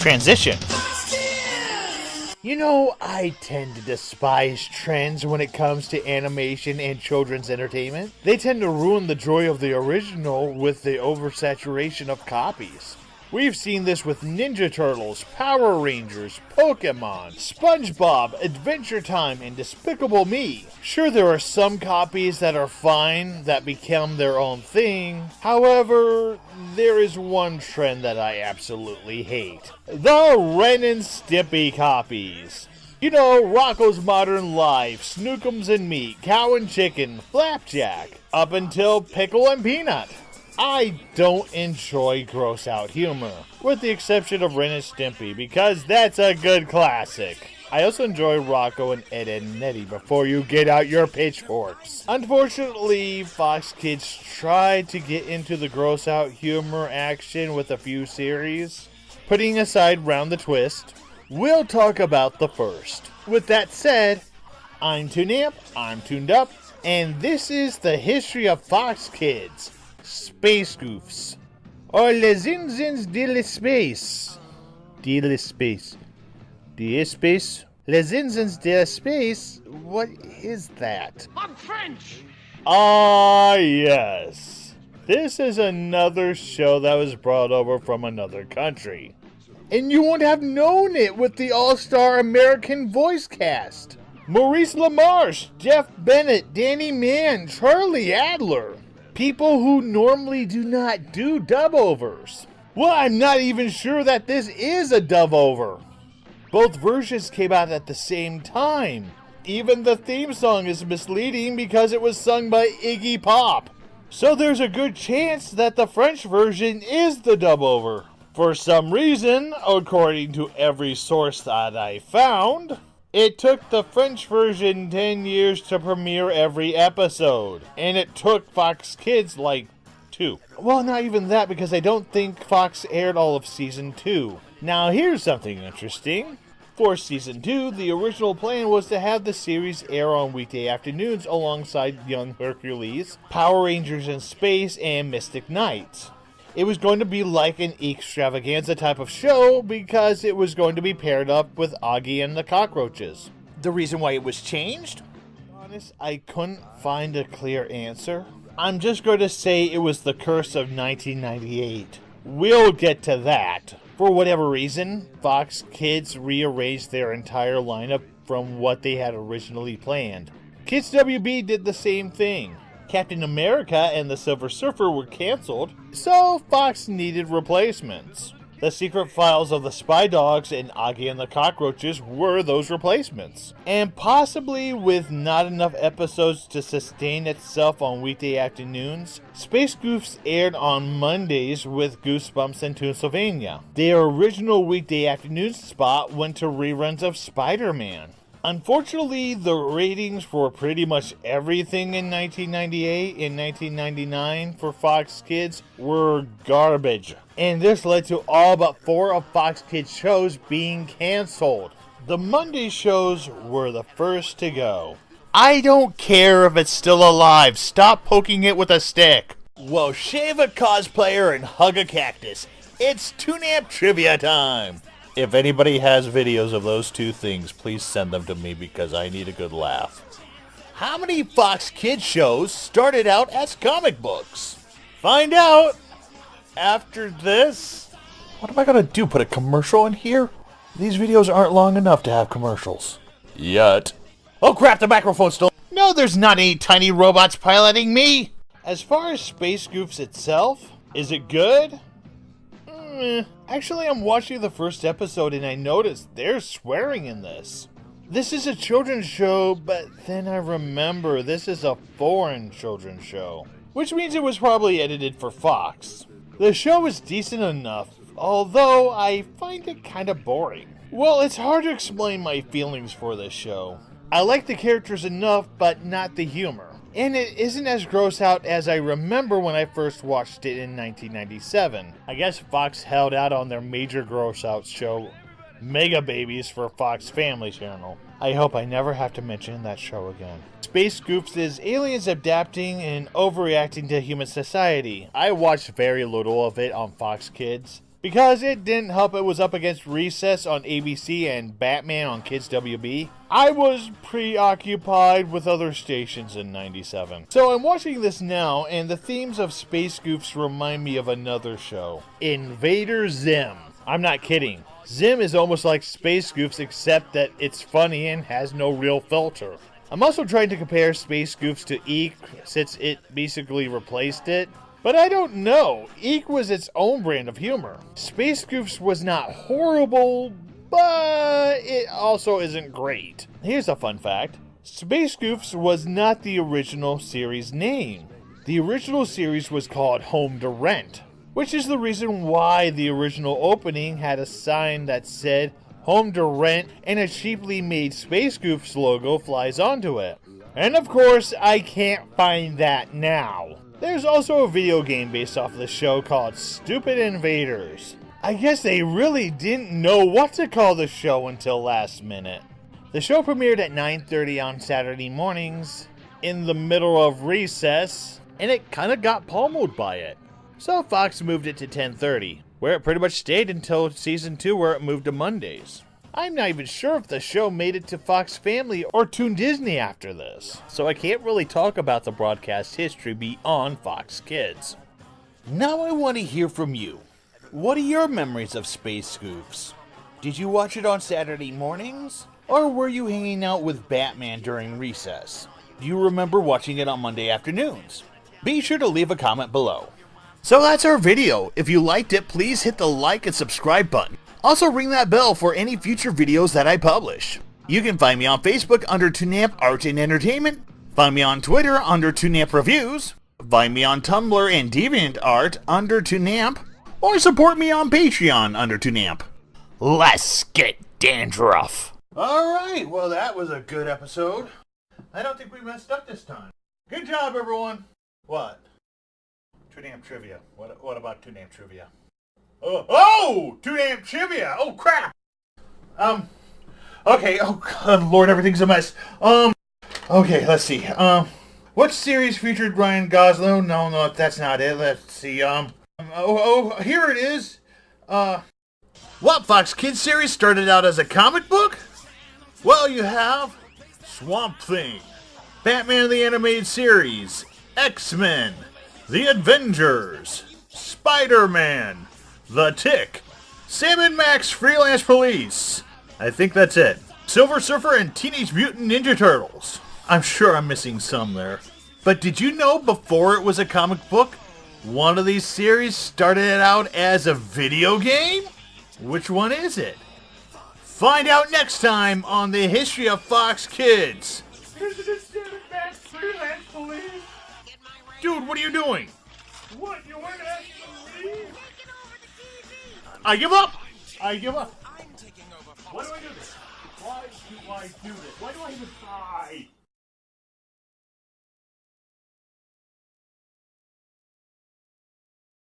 Transition. You know, I tend to despise trends when it comes to animation and children's entertainment. They tend to ruin the joy of the original with the oversaturation of copies. We've seen this with Ninja Turtles, Power Rangers, Pokemon, SpongeBob, Adventure Time, and Despicable Me. Sure, there are some copies that are fine, that become their own thing. However, there is one trend that I absolutely hate. The Ren and Stimpy copies. You know, Rocco's Modern Life, Snookums and Meat, Cow and Chicken, Flapjack, up until Pickle and Peanut. I don't enjoy gross-out humor, with the exception of Ren and Stimpy, because that's a good classic. I also enjoy Rocco and Ed, Edd n Eddy before you get out your pitchforks. Unfortunately, Fox Kids tried to get into the gross-out humor action with a few series. Putting aside Round the Twist, we'll talk about the first. With that said, I'm Toonamp, I'm tuned up, and this is the history of Fox Kids. Space Goofs, or Les Zinzins de l'Espace. De l'Espace. De l'Espace? Les Zinzins de l'Espace? What is that? I'm French! Ah, yes. This is another show that was brought over from another country. And you wouldn't have known it with the all-star American voice cast. Maurice LaMarche, Jeff Bennett, Danny Mann, Charlie Adler. People who normally do not do dub-overs. Well, I'm not even sure that this is a dub-over. Both versions came out at the same time. Even the theme song is misleading because it was sung by Iggy Pop. So there's a good chance that the French version is the dub-over. For some reason, according to every source that I found, it took the French version 10 years to premiere every episode, and it took Fox Kids like 2. Well, not even that, because I don't think Fox aired all of Season 2. Now, here's something interesting. For Season 2, the original plan was to have the series air on weekday afternoons alongside Young Hercules, Power Rangers in Space, and Mystic Knights. It was going to be like an extravaganza type of show because it was going to be paired up with Augie and the Cockroaches. The reason why it was changed? To be honest, I couldn't find a clear answer. I'm just going to say it was the curse of 1998. We'll get to that. For whatever reason, Fox Kids rearranged their entire lineup from what they had originally planned. Kids WB did the same thing. Captain America and the Silver Surfer were canceled, so Fox needed replacements. The Secret Files of the Spy Dogs and Augie and the Cockroaches were those replacements. And possibly with not enough episodes to sustain itself on weekday afternoons, Space Goofs aired on Mondays with Goosebumps and Toonsylvania. Their original weekday afternoon spot went to reruns of Spider-Man. Unfortunately, the ratings for pretty much everything in 1998 and 1999 for Fox Kids were garbage. And this led to all but 4 of Fox Kids shows being canceled. The Monday shows were the first to go. I don't care if it's still alive. Stop poking it with a stick. Well, shave a cosplayer and hug a cactus. It's Toonamp trivia time. If anybody has videos of those two things, please send them to me because I need a good laugh. How many Fox Kids shows started out as comic books? Find out after this. What am I going to do, put a commercial in here? These videos aren't long enough to have commercials. Yet. Oh crap, the microphone's still... No, there's not any tiny robots piloting me. As far as Space Goofs itself, is it good? Actually, I'm watching the first episode and I noticed there's swearing in this. This is a children's show, but then I remember this is a foreign children's show, which means it was probably edited for Fox. The show is decent enough, although I find it kind of boring. Well, it's hard to explain my feelings for this show. I like the characters enough, but not the humor. And it isn't as gross out as I remember when I first watched it in 1997. I guess Fox held out on their major gross out show Mega Babies for Fox Family Channel. I hope I never have to mention that show again. Space Goofs is aliens adapting and overreacting to human society. I watched very little of it on Fox Kids because it didn't help it was up against Recess on ABC and Batman on Kids WB. I was preoccupied with other stations in '97. So I'm watching this now, and the themes of Space Goofs remind me of another show, Invader Zim. I'm not kidding. Zim is almost like Space Goofs, except that it's funny and has no real filter. I'm also trying to compare Space Goofs to Eek, since it basically replaced it. But I don't know. Eek was its own brand of humor. Space Goofs was not horrible, but it also isn't great. Here's a fun fact. Space Goofs was not the original series name. The original series was called Home to Rent, which is the reason why the original opening had a sign that said Home to Rent and a cheaply made Space Goofs logo flies onto it. And of course, I can't find that now. There's also a video game based off the show called Stupid Invaders. I guess they really didn't know what to call the show until last minute. The show premiered at 9:30 on Saturday mornings in the middle of recess, and it kind of got pummeled by it. So Fox moved it to 10:30, where it pretty much stayed until season 2, where it moved to Mondays. I'm not even sure if the show made it to Fox Family or Toon Disney after this, so I can't really talk about the broadcast history beyond Fox Kids. Now I want to hear from you. What are your memories of Space Goofs? Did you watch it on Saturday mornings? Or were you hanging out with Batman during recess? Do you remember watching it on Monday afternoons? Be sure to leave a comment below. So that's our video. If you liked it, please hit the like and subscribe button. Also ring that bell for any future videos that I publish. You can find me on Facebook under Toonamp Art and Entertainment, find me on Twitter under Toonamp Reviews, find me on Tumblr and DeviantArt under Toonamp, or support me on Patreon under Toonamp. Let's get dandruff. Alright, well that was a good episode. I don't think we messed up this time. Good job, everyone. What? Toonamp Trivia. What about Toonamp Trivia? Oh! Toonamp Trivia! Oh, crap! Okay, oh, God, Lord, everything's a mess. Okay, let's see. What series featured Ryan Gosling? No, that's not it. Let's see, here it is. What Fox Kids series started out as a comic book? Well, you have Swamp Thing, Batman the Animated Series, X-Men, The Avengers, Spider-Man, The Tick, Sam and Max Freelance Police. I think that's it. Silver Surfer and Teenage Mutant Ninja Turtles. I'm sure I'm missing some there. But did you know before it was a comic book, one of these series started out as a video game? Which one is it? Find out next time on the History of Fox Kids. Isn't it Sam and Max Freelance Police? Dude, what are you doing? What, you weren't asking me? I give up! I give up! Why do I do this? Why do I do this? Why do I even try?